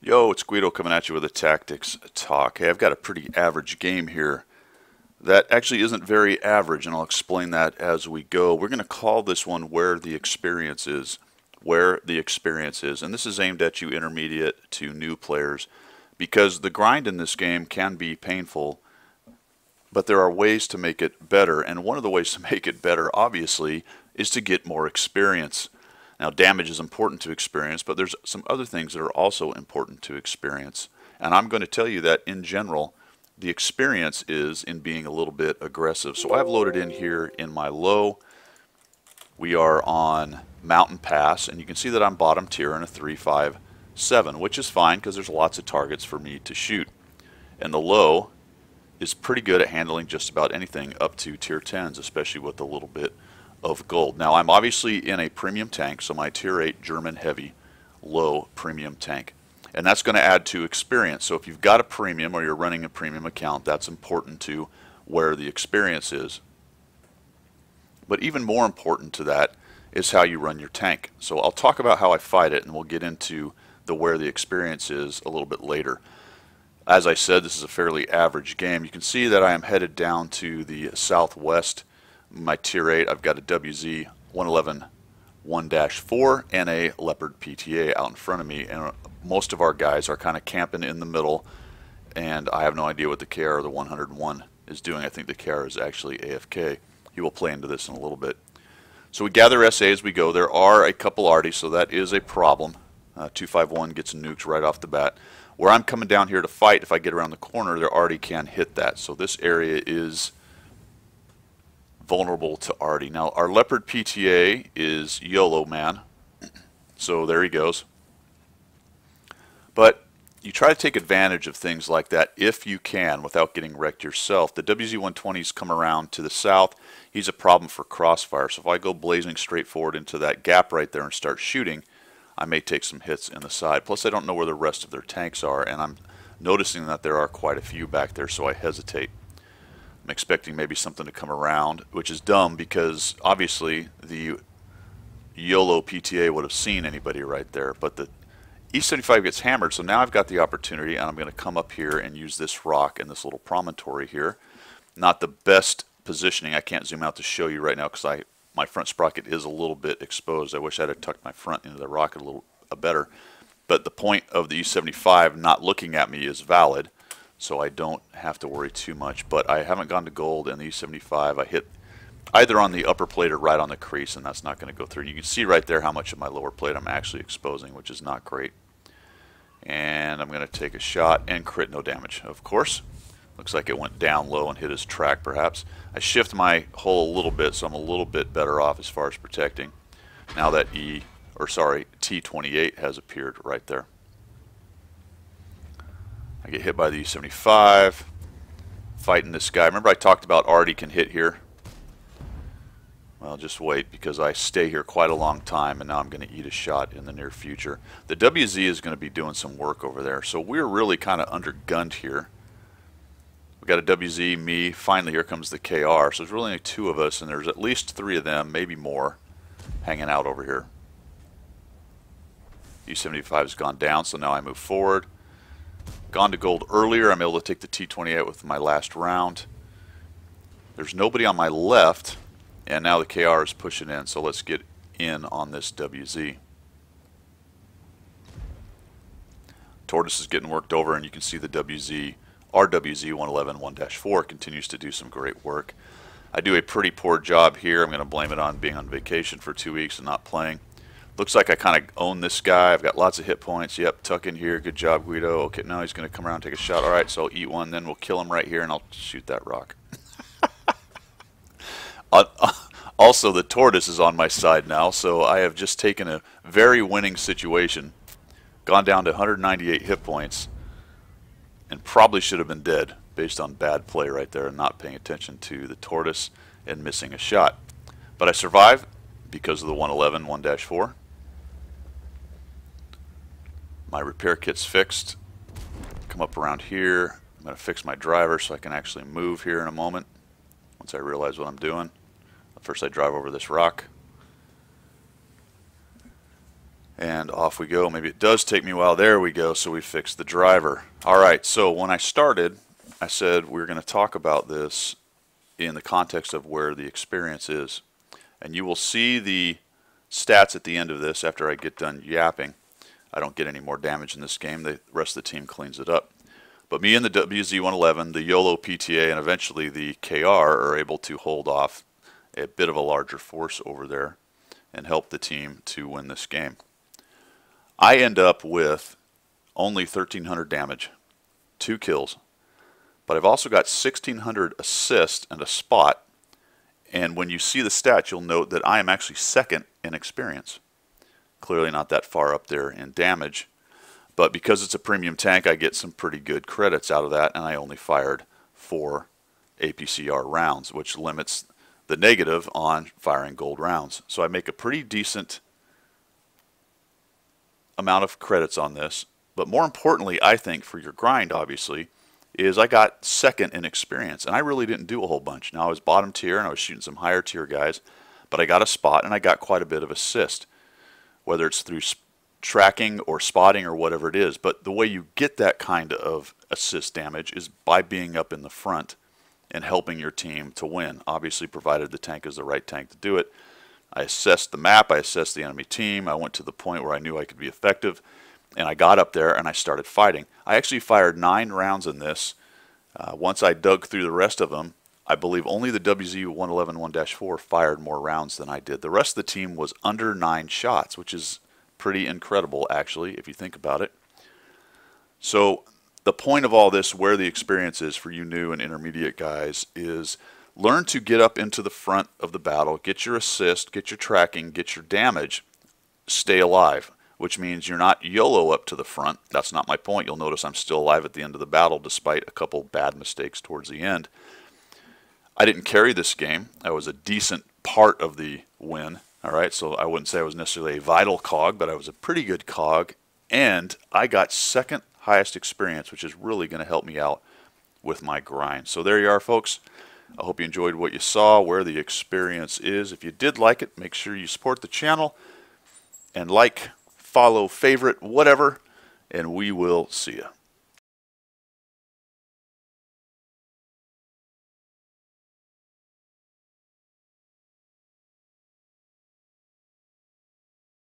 Yo, it's Guido coming at you with a tactics talk. Hey, I've got a pretty average game here that actually isn't very average, and I'll explain that as we go. We're going to call this one Where the Experience Is. Where the Experience Is. And this is aimed at you intermediate to new players because the grind in this game can be painful, but there are ways to make it better. And one of the ways to make it better, obviously, is to get more experience. Now, damage is important to experience, but there's some other things that are also important to experience. And I'm going to tell you that in general, the experience is in being a little bit aggressive. So I've loaded in here in my low. We are on Mountain Pass, and you can see that I'm bottom tier in a 3-5-7, which is fine because there's lots of targets for me to shoot. And the low is pretty good at handling just about anything up to tier 10s, especially with a little bit of gold. Now, I'm obviously in a premium tank, so my tier 8 German heavy low premium tank, and that's going to add to experience. So if you've got a premium or you're running a premium account, that's important to where the experience is. But even more important to that is how you run your tank. So I'll talk about how I fight it, and we'll get into the where the experience is a little bit later. As I said, this is a fairly average game. You can see that I am headed down to the southwest. My tier 8, I've got a WZ 111 1-4 and a Leopard PTA out in front of me, and most of our guys are kind of camping in the middle, and I have no idea what the KR or the 101 is doing. I think the KR is actually AFK. He will play into this in a little bit. So we gather SA as we go. There are a couple arties, so that is a problem. 251 gets nuked right off the bat. Where I'm coming down here to fight, if I get around the corner, their arty can hit that. So this area is vulnerable to arty. Now, our Leopard PTA is YOLO man, so there he goes. But you try to take advantage of things like that if you can without getting wrecked yourself. The WZ-120s come around to the south. He's a problem for crossfire. So if I go blazing straight forward into that gap right there and start shooting, I may take some hits in the side. Plus, I don't know where the rest of their tanks are, and I'm noticing that there are quite a few back there, so I hesitate. I'm expecting maybe something to come around, which is dumb because obviously the YOLO PTA would have seen anybody right there, but the E75 gets hammered, so now I've got the opportunity, and I'm going to come up here and use this rock and this little promontory here. Not the best positioning. I can't zoom out to show you right now because my front sprocket is a little bit exposed. I wish I'd have tucked my front into the rocket a little better. But the point of the E75 not looking at me is valid, so I don't have to worry too much. But I haven't gone to gold, and the E75 I hit either on the upper plate or right on the crease, and that's not going to go through. You can see right there how much of my lower plate I'm actually exposing, which is not great. And I'm going to take a shot and crit no damage, of course. Looks like it went down low and hit his track, perhaps. I shift my hull a little bit, so I'm a little bit better off as far as protecting. Now that T28 has appeared right there. I get hit by the E75, fighting this guy. Remember I talked about arty can hit here? Well, just wait, because I stay here quite a long time, and now I'm going to eat a shot in the near future. The WZ is going to be doing some work over there, so we're really kind of undergunned here. We've got a WZ, me, finally here comes the KR, so there's really only two of us, and there's at least three of them, maybe more, hanging out over here. U75 has gone down, so now I move forward. Gone to gold earlier, I'm able to take the T28 with my last round. There's nobody on my left, and now the KR is pushing in, so let's get in on this WZ. Tortoise is getting worked over, and you can see the WZ, our WZ 111 1-4 continues to do some great work. I do a pretty poor job here. I'm going to blame it on being on vacation for 2 weeks and not playing. Looks like I kind of own this guy. I've got lots of hit points. Yep, tuck in here. Good job, Guido. Okay, now he's going to come around and take a shot. All right, so I'll eat one, then we'll kill him right here, and I'll shoot that rock. Also, the tortoise is on my side now, so I have just taken a very winning situation, gone down to 198 hit points, and probably should have been dead based on bad play right there and not paying attention to the tortoise and missing a shot. But I survived because of the 111 1-4. My repair kit's fixed. Come up around here. I'm going to fix my driver so I can actually move here in a moment once I realize what I'm doing. First I drive over this rock. And off we go. Maybe it does take me a while. There we go. So we fixed the driver. All right. So when I started, I said we're going to talk about this in the context of where the experience is. And you will see the stats at the end of this after I get done yapping. I don't get any more damage in this game. The rest of the team cleans it up. But me and the WZ-111, the YOLO PTA, and eventually the KR are able to hold off a bit of a larger force over there and help the team to win this game. I end up with only 1,300 damage, 2 kills, but I've also got 1,600 assists and a spot. And when you see the stats, you'll note that I am actually second in experience. Clearly not that far up there in damage, but because it's a premium tank, I get some pretty good credits out of that, and I only fired 4 APCR rounds, which limits the negative on firing gold rounds. So I make a pretty decent amount of credits on this, but more importantly, I think for your grind, obviously, is I got second in experience, and I really didn't do a whole bunch. Now I was bottom tier and I was shooting some higher tier guys, but I got a spot and I got quite a bit of assist, whether it's through tracking or spotting or whatever it is. But the way you get that kind of assist damage is by being up in the front and helping your team to win, obviously provided the tank is the right tank to do it. I assessed the map, I assessed the enemy team, I went to the point where I knew I could be effective, and I got up there and I started fighting. I actually fired 9 rounds in this. Once I dug through the rest of them, I believe only the WZ-111 1-4 fired more rounds than I did. The rest of the team was under 9 shots, which is pretty incredible, actually, if you think about it. So the point of all this, where the experience is for you new and intermediate guys, is learn to get up into the front of the battle, get your assist, get your tracking, get your damage, stay alive, which means you're not YOLO up to the front. That's not my point. You'll notice I'm still alive at the end of the battle despite a couple bad mistakes towards the end. I didn't carry this game. I was a decent part of the win. All right, so I wouldn't say I was necessarily a vital cog, but I was a pretty good cog, and I got second highest experience, which is really going to help me out with my grind. So there you are, folks. I hope you enjoyed what you saw, where the experience is. If you did like it, make sure you support the channel and like, follow, favorite, whatever, and we will see you.